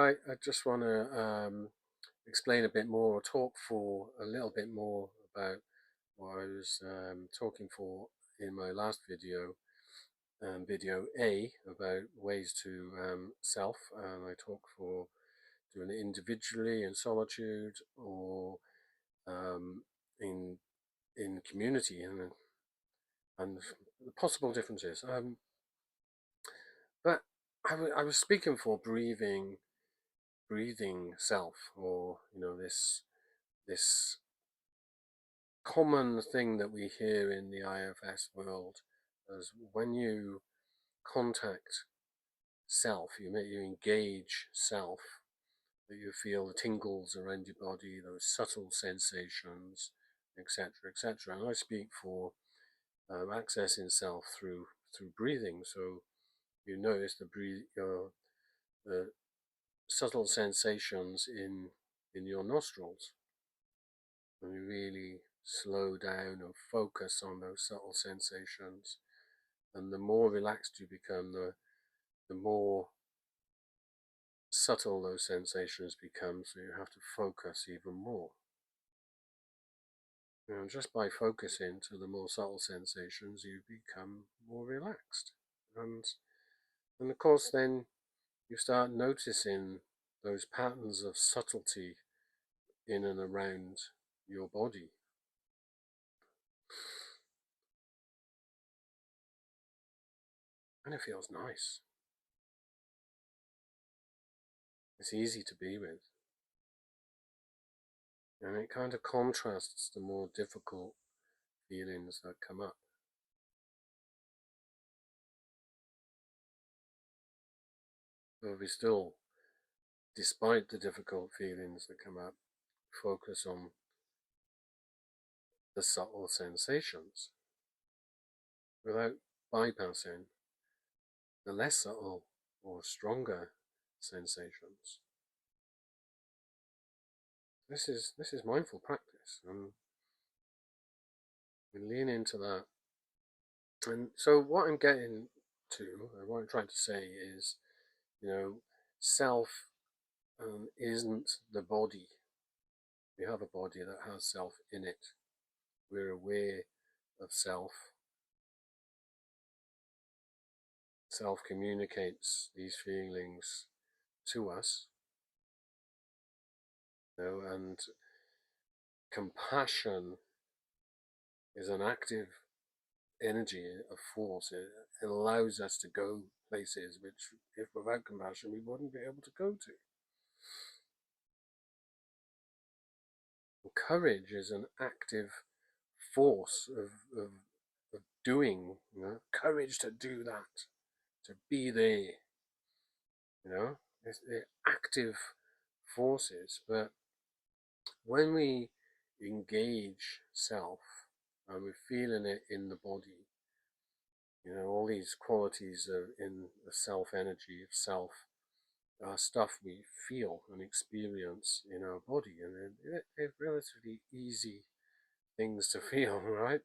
I just want to explain a bit more, or talk for a little bit more about what I was talking for in my last video, video A, about ways to self, and I talk for doing it individually in solitude or um, in community, and the possible differences. But I was speaking for breathing self, or this common thing that we hear in the IFS world, as when you contact self, you engage self, that you feel the tingles around your body, those subtle sensations, etc., etc. And I speak for accessing self through breathing. So you notice the subtle sensations in your nostrils, and you really slow down and focus on those subtle sensations. And the more relaxed you become, the more subtle those sensations become, so you have to focus even more. Just by focusing to the more subtle sensations, you become more relaxed. And of course, then you start noticing those patterns of subtlety in and around your body. And it feels nice. It's easy to be with. And it kind of contrasts the more difficult feelings that come up. But we still, despite the difficult feelings that come up, focus on the subtle sensations without bypassing the less subtle or stronger sensations. This is mindful practice, and we lean into that. And so what I'm getting to, and what I'm trying to say is, self isn't the body. We have a body that has self in it. We're aware of self. Self communicates these feelings to us. And compassion is an active energy, a force. It allows us to go places which, if without compassion, we wouldn't be able to go to. And courage is an active force of doing, courage to do that, to be there, it's the active forces. But when we engage self and we're feeling it in the body, all these qualities are in the self energy of self are stuff we feel and experience in our body, and they're relatively easy things to feel, right?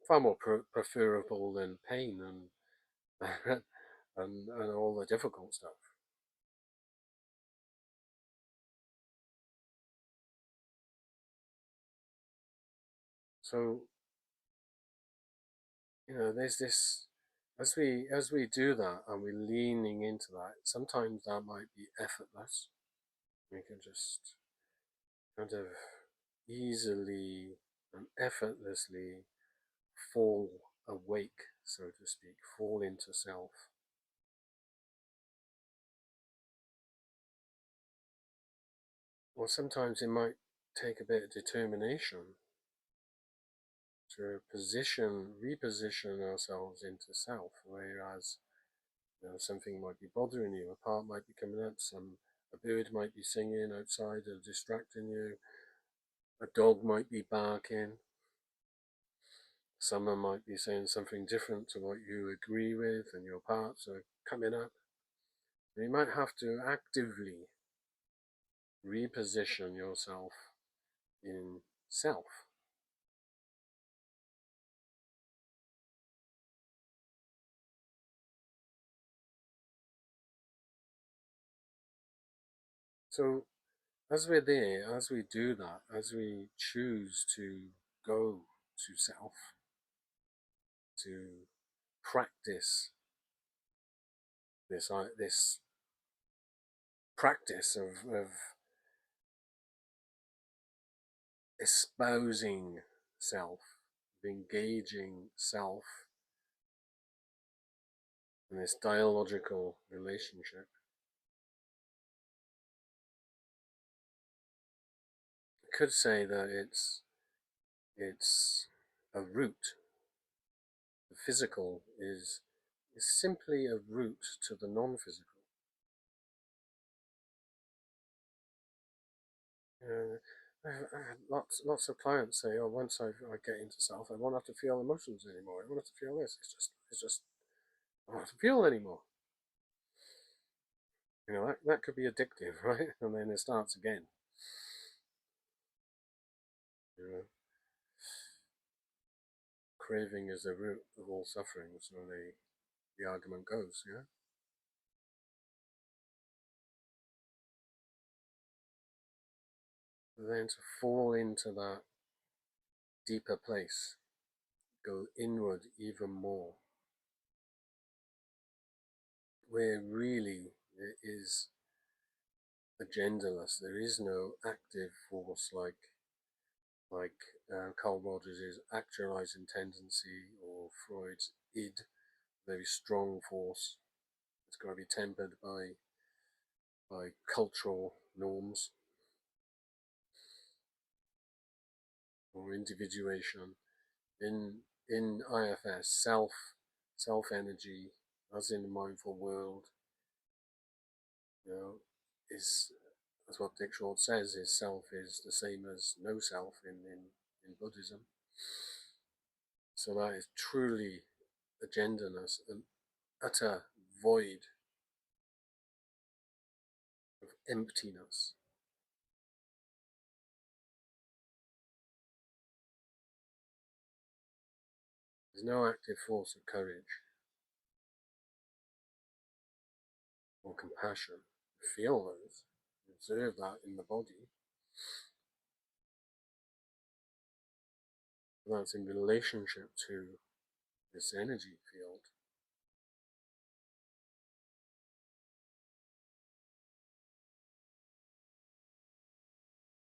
Far more preferable than pain and all the difficult stuff. So there's this, as we do that and we're leaning into that, sometimes that might be effortless. We can just kind of easily and effortlessly fall awake, so to speak, fall into self. Or sometimes it might take a bit of determination to reposition ourselves into self, whereas something might be bothering you, a part might be coming up, a bird might be singing outside and distracting you, a dog might be barking, someone might be saying something different to what you agree with, and your parts are coming up. You might have to actively reposition yourself in self. So as we're there, as we do that, as we choose to go to self, to practice this practice of espousing self, of engaging self in this dialogical relationship, I could say that it's a route. The physical is simply a route to the non-physical. I had lots of clients say, "Oh, once I get into self, I won't have to feel emotions anymore. I won't have to feel this. It's just I don't have to feel anymore." That could be addictive, right? And then it starts again. You know, craving is the root of all suffering. So the argument goes, yeah. But then to fall into that deeper place, go inward even more, where really there is agendaless. There is no active force like Carl Rogers' actualizing tendency or Freud's id, very strong force. It's got to be tempered by cultural norms or individuation. In IFS, self energy, as in the mindful world, you know, is as what Dick Short says, is self is the same as no self in Buddhism. So that is truly agendaness, an utter void of emptiness. There's no active force of courage or compassion. Feel those, observe that in the body. That's in relationship to this energy field.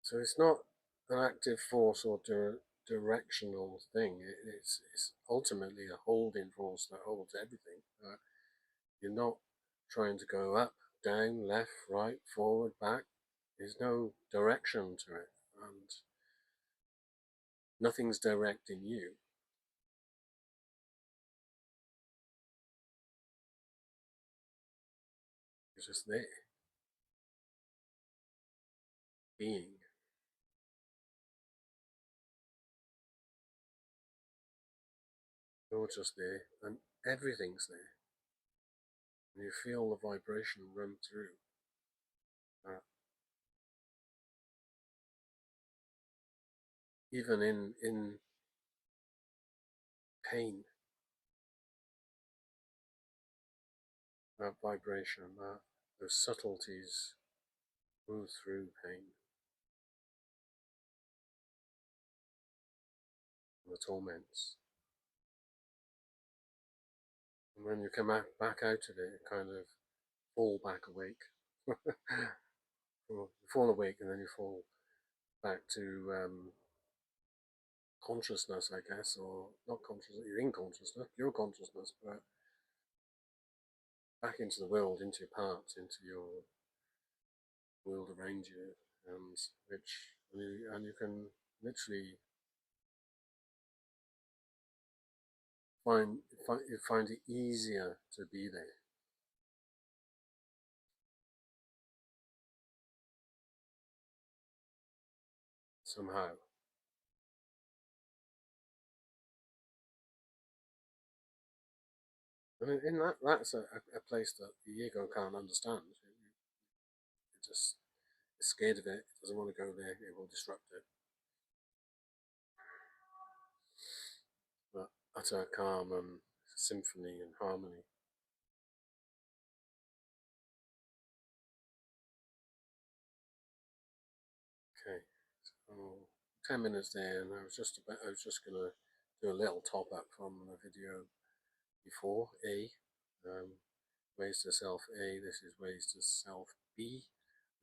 So it's not an active force or directional thing. It's ultimately a holding force that holds everything. You're not trying to go up, down, left, right, forward, back. There's no direction to it, and nothing's directing you. It's just there, being. You're just there, and everything's there. And you feel the vibration run through. Even in pain, that vibration, those subtleties move through pain, the torments. And when you come back out of it, kind of fall back awake. You fall awake and then you fall back to consciousness, I guess, or not consciousness, you're in consciousness, your consciousness, but back into the world, into your parts, into your world around you, and you can literally find it easier to be there somehow. And in that's a place that the ego can't understand. It just is scared of it. It doesn't want to go there. It will disrupt it. But utter calm and symphony and harmony. Okay, so 10 minutes there, and I was just gonna do a little top up from the video before. Ways to self A. This is ways to self B.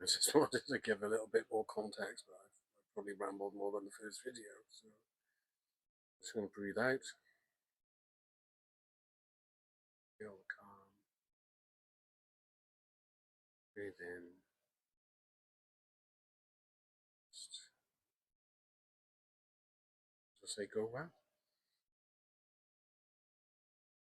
I just wanted to give a little bit more context, but I've probably rambled more than the first video. So just gonna breathe out, feel calm, breathe in. Just say go well.